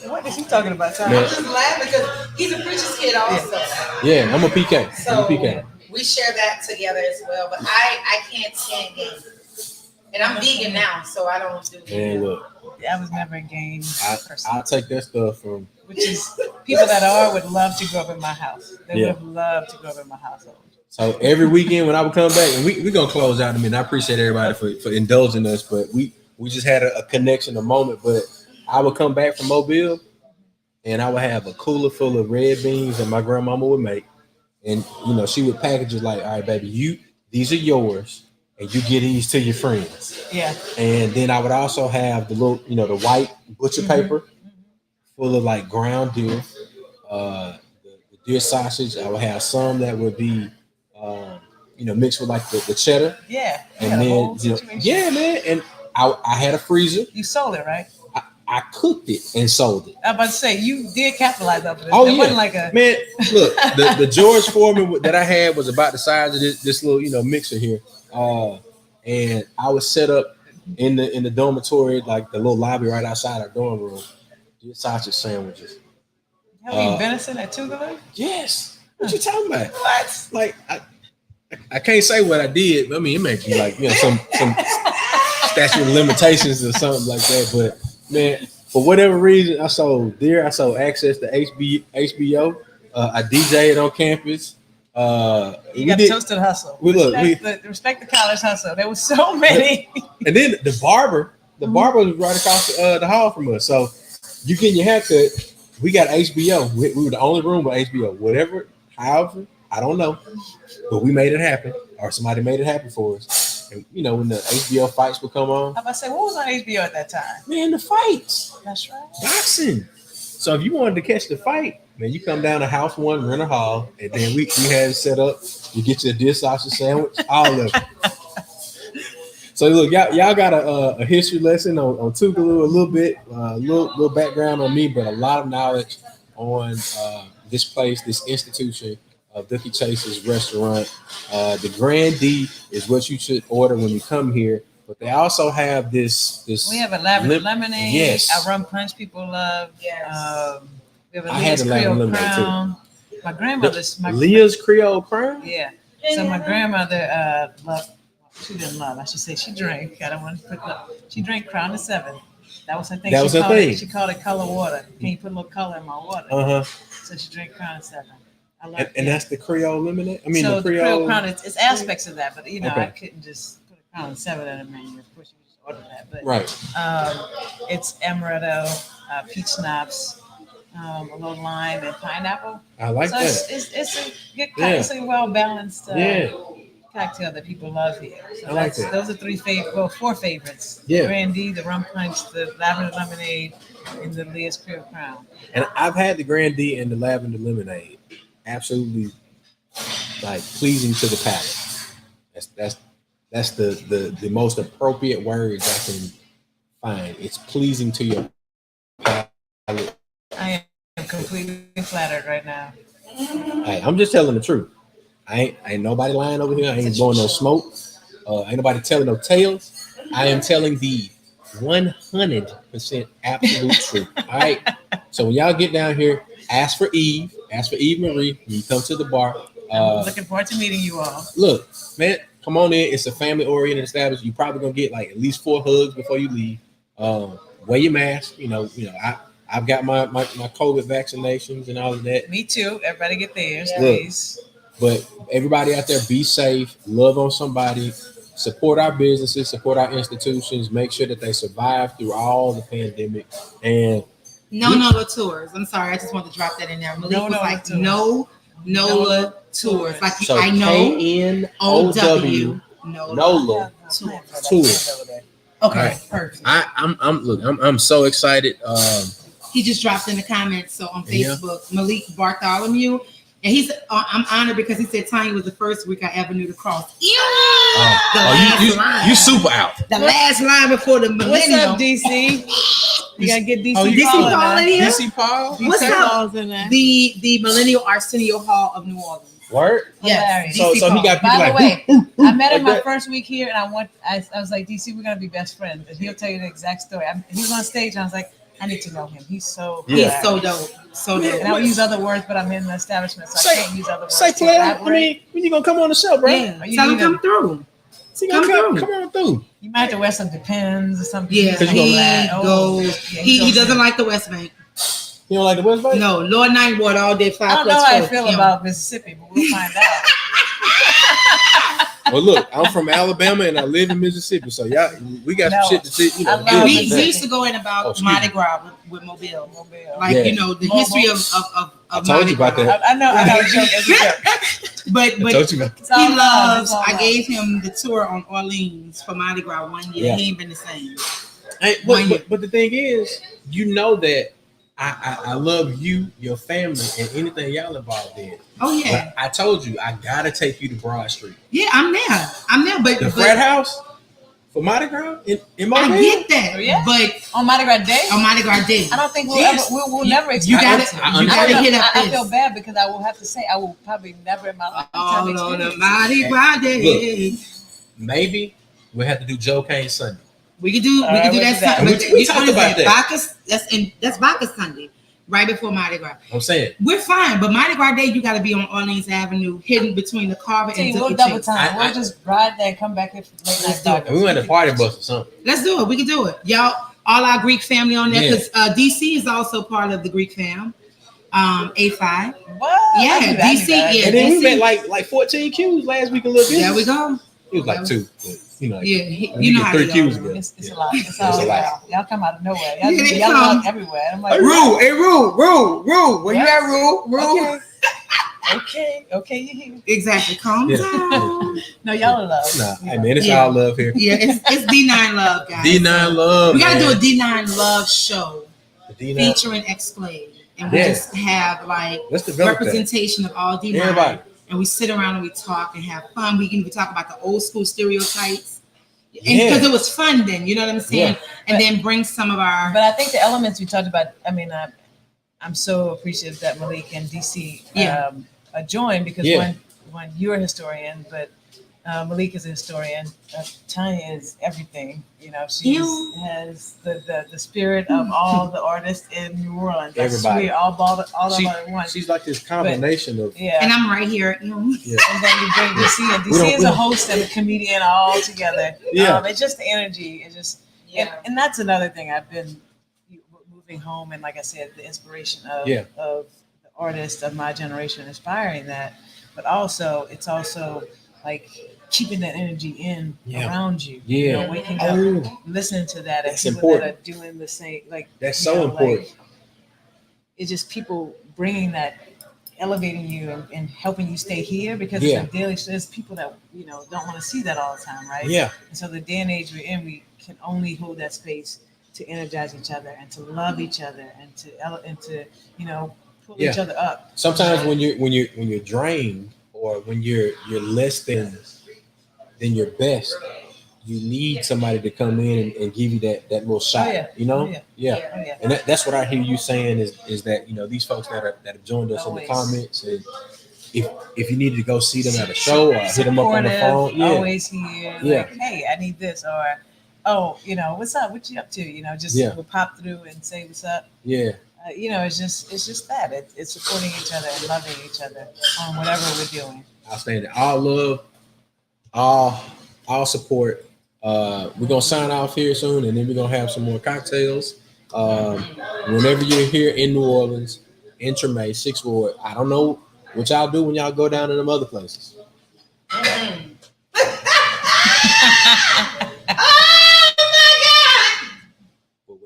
What is he talking about? Sorry. I'm just laughing because he's a preacher's kid also. Yeah, I'm a PK. So I'm a PK. we share that together as well. But I can't stand game. And I'm vegan now, so I don't do Man, look. I was never a game person. I'll take that stuff from. Which is people that would love to grow up in my house. They would love to grow up in my household. So every weekend when I would come back, and we're gonna close out in a minute. I appreciate everybody for indulging us, but we just had a connection, a moment. But I would come back from Mobile, and I would have a cooler full of red beans that my grandmama would make, and she would package it like, all right, baby, these are yours, and you get these to your friends. Yeah. And then I would also have the little, the white butcher paper full of ground deer, the deer sausage. I would have some that would be mixed with the cheddar. Yeah. And then man. And I had a freezer. You sold it, right? I cooked it and sold it. I was about to say you did capitalize off of this. Oh, it yeah. wasn't like a man. Look, the George Foreman that I had was about the size of this little mixer here. And I was set up in the dormitory, like the little lobby right outside our dorm room. Deer sausage sandwiches. Have you venison at Tougaloo? Yes. What you talking about? What? Like I can't say what I did, but I mean it may be like some statute of limitations or something like that. But man, for whatever reason, I sold deer. I sold access to HBO. I DJ'd on campus. You got to toast to the hustle. Respect the college hustle. There was so many. And then the barber was right across the hall from us. So you getting your haircut. We got HBO. We were the only room with HBO. Whatever, however, I don't know, but we made it happen, or somebody made it happen for us. And when the HBO fights would come on. I say, what was on HBO at that time? Man, the fights. That's right. Boxing. So if you wanted to catch the fight, man, you come down to House 1, Renner Hall, and then we had it set up. You get your deer sausage sandwich, all of it. So look, y'all got a history lesson on Tougaloo, a little bit, little background on me, but a lot of knowledge on this place, this institution of Dooky Chase's Restaurant. The Grandee is what you should order when you come here. But they also have this. We have a lavender lemonade. Yes. Our rum punch people love. Yes. We have a Leah's Creole Crown. Too. My grandmother's Leah's Creole Crown. Yeah. So my grandmother loved. She didn't love. I should say she drank. I don't want to put up. She drank Crown of 7. That was her thing. That was her thing. She called it color water. Can you put a little color in my water? So she drank Crown of 7. I love it. And that's the Creole lemonade. I mean, so the Creole Crown. It's aspects of that, but I couldn't just. Crown 7 in the menu. Of course, you just order that. But right. It's amaretto, peach schnapps, a little lime and pineapple. I like that. It's a good it's a well balanced cocktail that people love here. So I like that. Those are 4 favorites. Yeah. The Grandee, the rum punch, the lavender lemonade, and the Leah's Creole Crown. And I've had the Grandee and the lavender lemonade. Absolutely, like pleasing to the palate. That's the most appropriate words I can find. It's pleasing to your palate. I am completely flattered right now. Hey, I'm just telling the truth. I ain't nobody lying over here. I ain't blowing no smoke. Ain't nobody telling no tales. I am telling the 100% absolute truth. All right. So when y'all get down here, ask for Eve. Ask for Eve Marie when you come to the bar. I'm looking forward to meeting you all. Look, man. Come on in. It's a family-oriented establishment. You're probably gonna get like at least 4 hugs before you leave. Wear your mask. I've got my COVID vaccinations and all of that. Me too. Everybody get theirs, please. But everybody out there, be safe. Love on somebody. Support our businesses. Support our institutions. Make sure that they survive through all the pandemic. And no NOLA tours. I'm sorry. I just want to drop that in there. Malik was like, no NOLA tours. Like so I know KNOW NOLA tours. Okay, right. Perfect. I'm so excited. He just dropped in the comments on Facebook, Malik Bartholomew, and he said, "I'm honored because he said Tanya was the first week I ever knew to cross." You super out. The last line before the millennium. What's up, DC? You gotta get DC. DC Paul in here. DC Paul. What's up? The Millennial Arsenio Hall of New Orleans. Word? Yes. So he got people By the like. way, I met him my first week here, and I was like, DC, we're gonna be best friends, and he'll tell you the exact story. He was on stage, and I was like, I need to know him. He's so dope. So dope. And I would use other words, but I'm in the establishment, so I can't use other words. Say, Claire, I mean, when you gonna come on the show, bro? Yeah. Tell him come through. Come on through. You might have to wear some Depends or something. Yeah, he doesn't like the West Bank. You don't like the West Bank? No, Lord Night Ward all day 5+4. I don't know how I feel about Mississippi, but we'll find out. Well, look, I'm from Alabama and I live in Mississippi, so we got some shit to see. We used to go in about Mardi Gras with Mobile. Like the history of I told you about that. I know. It's a joke. But he loves. I gave him the tour on Orleans for Mardi Gras one year. He ain't been the same. But the thing is, that I love you, your family, and anything y'all involved in. Oh yeah. But I told you I gotta take you to Broad Street. Yeah, I'm there. But the frat house for Mardi Gras in Mobile. I get that. But on Mardi Gras Day. I don't think we'll never experience. You gotta hit up. I feel bad because I will have to say I will probably never in my life. On the Mardi Gras Day. Look, maybe we'll have to do Joe Kane Sunday. We could do that Sunday. We talked about that. Bacchus, that's Bacchus Sunday, right before Mardi Gras. I'm saying we're fine, but Mardi Gras Day, you got to be on Orleans Avenue, hidden between the Carver and we'll Dooky double Chase. time. We'll just ride there and come back if Let's do it. We went to party bus or something. Let's do it. We can do it, y'all. All our Greek family on there because DC is also part of the Greek fam. A5. What? Yeah, DC. Yeah, and then DC. we met like 14 Qs last week. A little bit. There we go. It was like 2. But, yeah, you know how 3 they Qs are. ago. It's a lot. It's a a lot. lot. Y'all come out of nowhere. Y'all, Yeah, y'all out everywhere. I'm like, Rue. Where you at, Rue? Okay, you here. Exactly. Calm down. No, y'all are love. Nah, hey man, it's all love here. Yeah, it's D9 Love, guys. D9 Love. We gotta man. do a D9 Love show D9. featuring Exclave, and we just have like Let's develop representation of all D9. Everybody. And we sit around and we talk and have fun. We can even talk about the old school stereotypes. And because it was fun then, you know what I'm saying? Yeah. And then bring some of our. But I think the elements we talked about, I mean, I'm so appreciative that Malik and DC joined because when you're a historian, but Malik is a historian. Tanya is everything. You know, she has the spirit of all the artists in New Orleans. Everybody. We all of them at once. She's like this combination of. Yeah. And I'm right here. Yeah. And then you bring DC, and DC is a host and a comedian all together. Yeah. It's just the energy. It's just, and that's another thing I've been moving home, and like I said, the inspiration of the artists of my generation, inspiring that, but also it's also like keeping that energy in around you. Yeah. You know, waking up, listening to that, and That's people important. that are doing the same. Like That's so important. Like, it's just people bringing that, elevating you and helping you stay here because it's a daily. There's people that don't want to see that all the time, right? Yeah. And so the day and age we're in, we can only hold that space to energize each other and to love each other and to pull each other up. Sometimes when you're drained or when you're less than your best, you need somebody to come in and give you that little shot. Oh, yeah. You know? Oh, yeah. Oh, yeah. And that's what I hear you saying is that these folks that have joined us in the comments, and if you needed to go see them at a show or hit them up on the phone, always here. Like, hey, I need this, or what's up? What you up to? We'll pop through and say what's up. Yeah. It's just that it's supporting each other and loving each other on whatever we're doing. Outstanding. All love, all support. We're gonna sign off here soon, and then we're gonna have some more cocktails. Whenever you're here in New Orleans, in Treme, 6th Ward, I don't know what y'all do when y'all go down to them other places.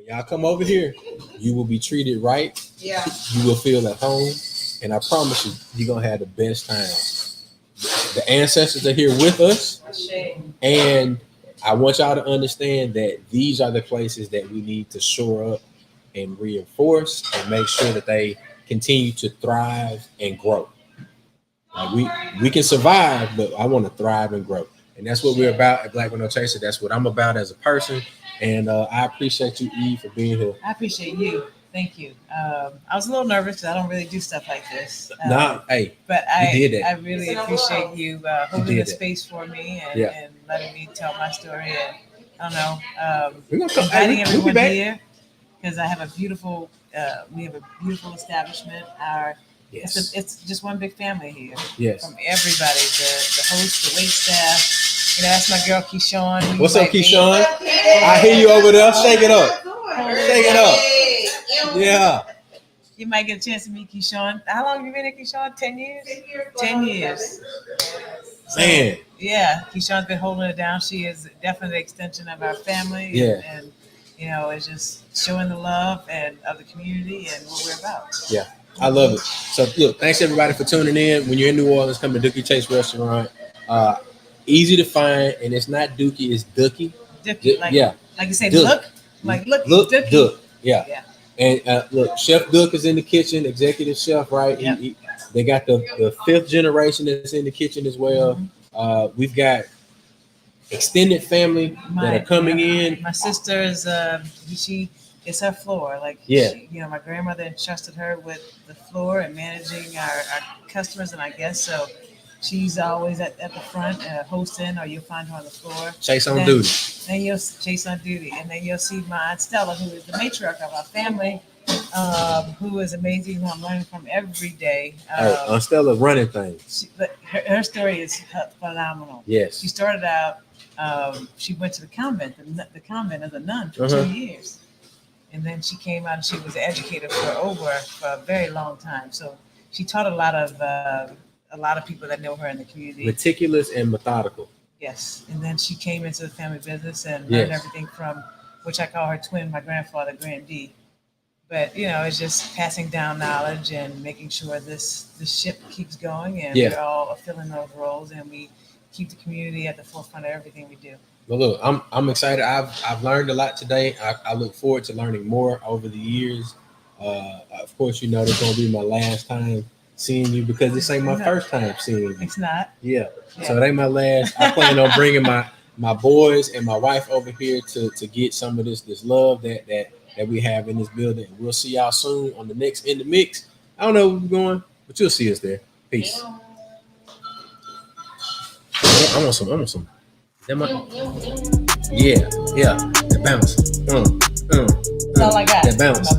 Y'all come over here, you will be treated right. Yeah. You will feel at home. And I promise you, you're going to have the best time. The ancestors are here with us. And I want y'all to understand that these are the places that we need to shore up and reinforce and make sure that they continue to thrive and grow. We can survive, but I want to thrive and grow. And that's what we're about at Black With No Chaser. That's what I'm about as a person. And I appreciate you, Eve, for being here. I appreciate you. Thank you. I was a little nervous because I don't really do stuff like this. But I really appreciate you holding the space for me and letting me tell my story. And I don't know, inviting everyone here because I have a beautiful. We have a beautiful establishment. It's just one big family here. Yes. From everybody, the host, the wait staff. That's my girl Keyshawn. What's up, Keyshawn? I hear you over there. Shake it up. Shake it up. Yeah. You might get a chance to meet Keyshawn. How long have you been at Keyshawn? 10 years? 10 years. Man. Yeah, Keyshawn's been holding it down. She is definitely an extension of our family. Yeah. And it's just showing the love and of the community and what we're about. Yeah. I love it. So look, thanks everybody for tuning in. When you're in New Orleans, come to Dooky Chase Restaurant. Easy to find, and it's not Dooky, it's Dooky. Dooky, like you say, Duck. look, Dooky. Duck. Yeah. And look, Chef Duck is in the kitchen, executive chef, right? Yep. They got the 5th generation that's in the kitchen as well. Mm-hmm. We've got extended family that are coming in. My sister is it's her floor. My grandmother entrusted her with the floor and managing our customers and our guests. So She's always at the front hosting, or you'll find her on the floor. Chase on duty. Then you'll Chase on duty, and then you'll see my Aunt Stella, who is the matriarch of our family, who is amazing, who I'm learning from every day. Aunt Stella running things. But her story is phenomenal. Yes. She started out. She went to the convent, the convent as a nun for 2 years, and then she came out and she was an educator for a very long time. So she taught a lot of people that know her in the community. Meticulous and methodical. Yes, and then she came into the family business and learned everything from, which I call her twin, my grandfather, Grandee. But it's just passing down knowledge and making sure this ship keeps going, and we're all filling those roles, and we keep the community at the forefront of everything we do. Well, look, I'm excited. I've learned a lot today. I look forward to learning more over the years. Of course, this is going to be my last time seeing you, because this ain't my first time seeing you. It's not. Yeah. So it ain't my last. I plan on bringing my boys and my wife over here to get some of this love that we have in this building. We'll see y'all soon on the next In the Mix. I don't know where we're going, but you'll see us there. Peace. I want some. Yeah. That bounce. That's all I got. That bounce.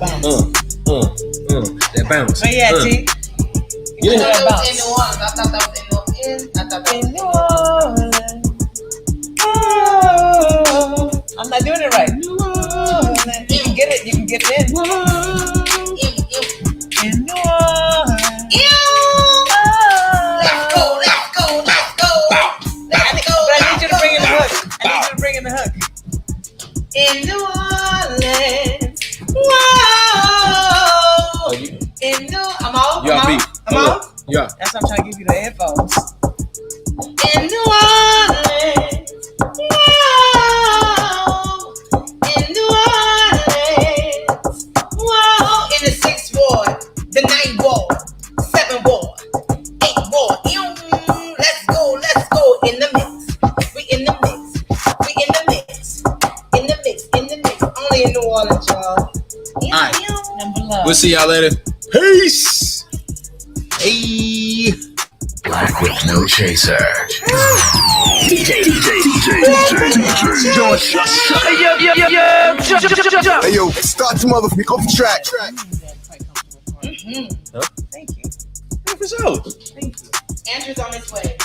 That bounce. But yeah, T. Yeah. That bounce. In New Orleans. I thought that was In New Orleans. Oh, I'm not doing it right. New Orleans. You can get it. You can get it in. In New Orleans. Let's go. But I need you to bring in the hook. In New Orleans. Whoa. I'm on. Yeah. That's why I'm trying to give you the headphones. In New Orleans. Whoa. In New Orleans. Whoa. In the 6th ward, the 9th ward, 7th ward, 8th ward. Let's go. In the mix. We in the mix. Only in New Orleans, y'all. All right. Number love. We'll see y'all later. Peace. Hey. Black with no chaser. DJ. Hey yo, start the motherfucker off the track. Thank you. For sure. Thank you. Andrew's on his way.